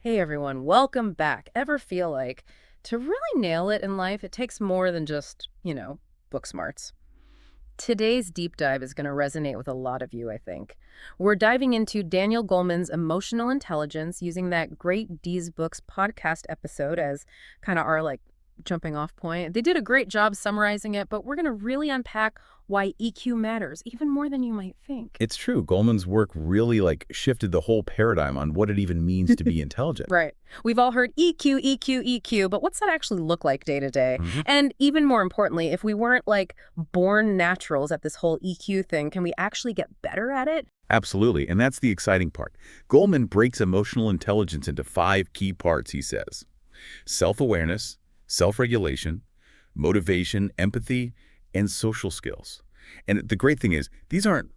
Hey everyone, welcome back. Ever feel like to really nail it in life, it takes more than just, book smarts? Today's deep dive is going to resonate with a lot of you, I think. We're diving into Daniel Goleman's emotional intelligence using that Great Deez Books podcast episode as kind of our jumping off point. They did a great job summarizing it, but we're going to really unpack why EQ matters even more than you might think. It's true. Goldman's work really shifted the whole paradigm on what it even means to be intelligent. Right. We've all heard EQ, EQ, EQ, but what's that actually look like day to day? hmm And even more importantly, if we weren't born naturals at this whole EQ thing, can we actually get better at it? Absolutely. And that's the exciting part. Goldman breaks emotional intelligence into 5 key parts, he says. Self-awareness, self-regulation, motivation, empathy, and social skills. And the great thing is, these aren't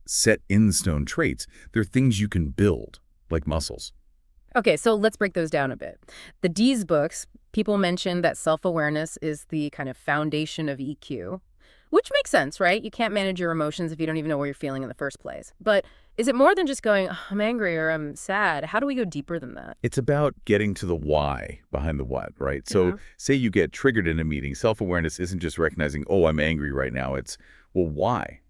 set in stone traits. They're things you can build, like muscles. Okay, so let's break those down a bit. The Deez books, people mention that self-awareness is the kind of foundation of EQ, which makes sense, right? You can't manage your emotions if you don't even know what you're feeling in the first place. But is it more than just going, "Oh, I'm angry or I'm sad? How do we go deeper than that?" It's about getting to the why behind the what, right? Yeah. So say you get triggered in a meeting. Self-awareness isn't just recognizing, oh, I'm angry right now. It's, well, why?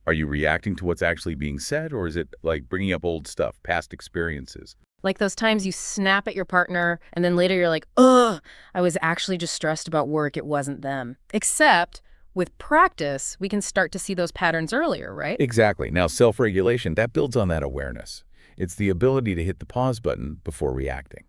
Are you reacting to what's actually being said, or is it bringing up old stuff, past experiences? Like those times you snap at your partner and then later you're like, ugh, I was actually just stressed about work. It wasn't them. Except with practice, we can start to see those patterns earlier, right? Exactly. Now, self-regulation, that builds on that awareness. It's the ability to hit the pause button before reacting.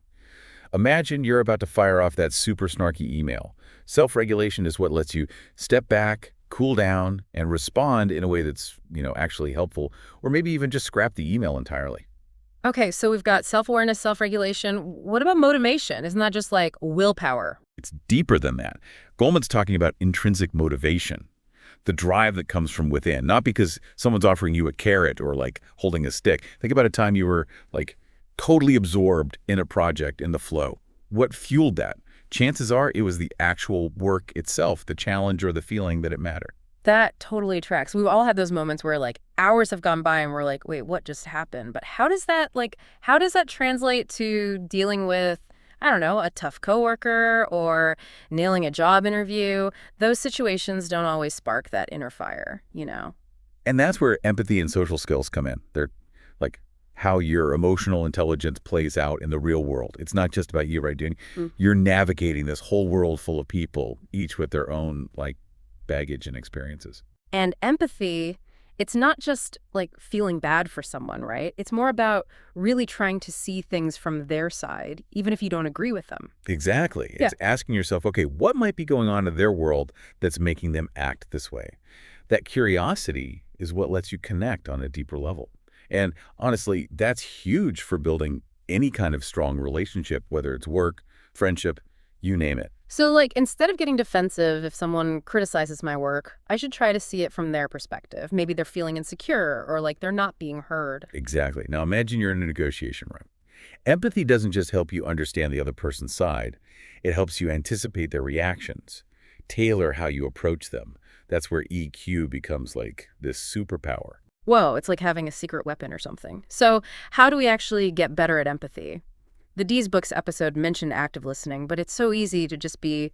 Imagine you're about to fire off that super snarky email. Self-regulation is what lets you step back, cool down, and respond in a way that's, actually helpful, or maybe even just scrap the email entirely. Okay, so we've got self-awareness, self-regulation. What about motivation? Isn't that just like willpower? It's deeper than that. Goldman's talking about intrinsic motivation, the drive that comes from within, not because someone's offering you a carrot or holding a stick. Think about a time you were totally absorbed in a project in the flow. What fueled that? Chances are it was the actual work itself, the challenge or the feeling that it mattered. That totally tracks. We've all had those moments where hours have gone by and we're like, wait, what just happened? But how does that translate to dealing with, I don't know, a tough coworker or nailing a job interview? Those situations don't always spark that inner fire. And that's where empathy and social skills come in. They're like how your emotional intelligence plays out in the real world. It's not just about you, right? You're navigating this whole world full of people, each with their own baggage and experiences. And empathy, it's not just feeling bad for someone, right? It's more about really trying to see things from their side, even if you don't agree with them. Exactly. Yeah. It's asking yourself, okay, what might be going on in their world that's making them act this way? That curiosity is what lets you connect on a deeper level. And honestly, that's huge for building any kind of strong relationship, whether it's work, friendship, you name it. So, instead of getting defensive if someone criticizes my work, I should try to see it from their perspective. Maybe they're feeling insecure or they're not being heard. Exactly. Now imagine you're in a negotiation room. Empathy doesn't just help you understand the other person's side. It helps you anticipate their reactions, tailor how you approach them. That's where EQ becomes this superpower. Whoa, it's like having a secret weapon or something. So, how do we actually get better at empathy? The Deez Books episode mentioned active listening, but it's so easy to just be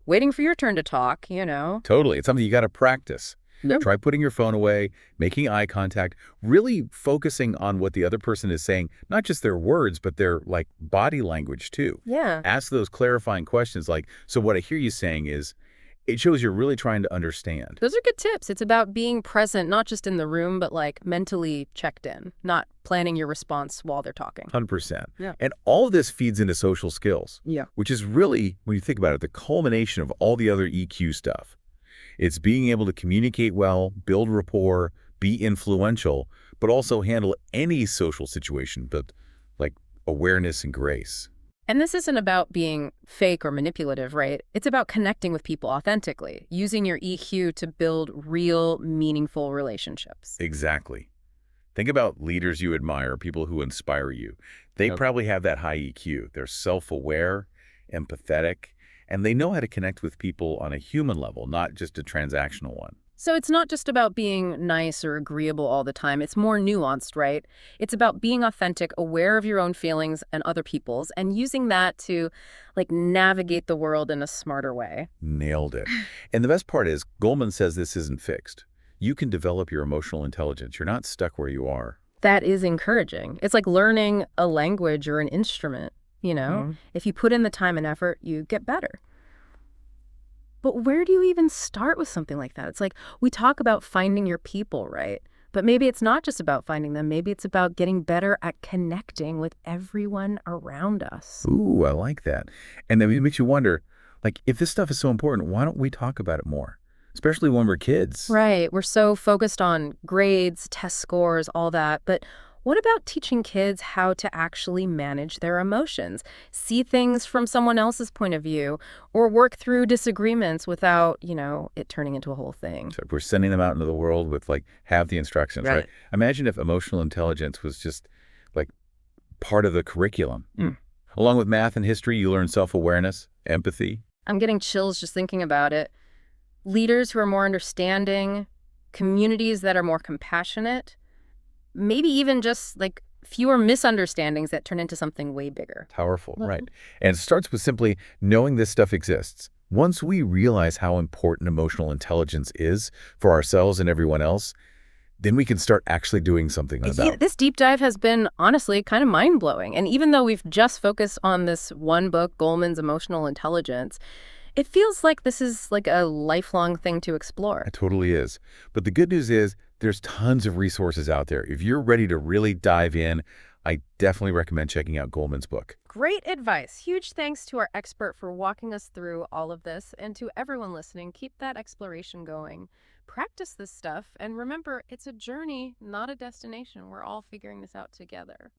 waiting for your turn to talk. Totally. It's something you got to practice. Yep. Try putting your phone away, making eye contact, really focusing on what the other person is saying, not just their words, but their body language too. Yeah. Ask those clarifying questions so what I hear you saying is, it shows you're really trying to understand. Those are good tips. It's about being present, not just in the room, but mentally checked in, not planning your response while they're talking. 100%. Yeah. And all of this feeds into social skills, Yeah. which is really, when you think about it, the culmination of all the other EQ stuff. It's being able to communicate well, build rapport, be influential, but also handle any social situation, but awareness and grace. And this isn't about being fake or manipulative, right? It's about connecting with people authentically, using your EQ to build real, meaningful relationships. Exactly. Think about leaders you admire, people who inspire you. They Yep. probably have that high EQ. They're self-aware, empathetic, and they know how to connect with people on a human level, not just a transactional one. So it's not just about being nice or agreeable all the time. It's more nuanced, right? It's about being authentic, aware of your own feelings and other people's, and using that to navigate the world in a smarter way. Nailed it. And the best part is, Goleman says this isn't fixed. You can develop your emotional intelligence. You're not stuck where you are. That is encouraging. It's like learning a language or an instrument, you know? Mhm. If you put in the time and effort, you get better. But where do you even start with something like that? It's like we talk about finding your people, right? But maybe it's not just about finding them. Maybe it's about getting better at connecting with everyone around us. Ooh, I like that. And then it makes you wonder, like, if this stuff is so important, why don't we talk about it more? Especially when we're kids. Right. We're so focused on grades, test scores, all that. But what about teaching kids how to actually manage their emotions, see things from someone else's point of view, or work through disagreements without, it turning into a whole thing? So if we're sending them out into the world with, like, have the instructions, right? Right. Imagine if emotional intelligence was just, like, part of the curriculum. Mm. Along with math and history, you learn self-awareness, empathy. I'm getting chills just thinking about it. Leaders who are more understanding, communities that are more compassionate, maybe even just fewer misunderstandings that turn into something way bigger. Powerful, Mhm. right. And it starts with simply knowing this stuff exists. Once we realize how important emotional intelligence is for ourselves and everyone else, then we can start actually doing something Yeah, about. this deep dive has been honestly kind of mind blowing. And even though we've just focused on this one book, Goleman's Emotional Intelligence, it feels like this is like a lifelong thing to explore. It totally is. But the good news is there's tons of resources out there. If you're ready to really dive in, I definitely recommend checking out Goleman's book. Great advice. Huge thanks to our expert for walking us through all of this. And to everyone listening, keep that exploration going. Practice this stuff. And remember, it's a journey, not a destination. We're all figuring this out together.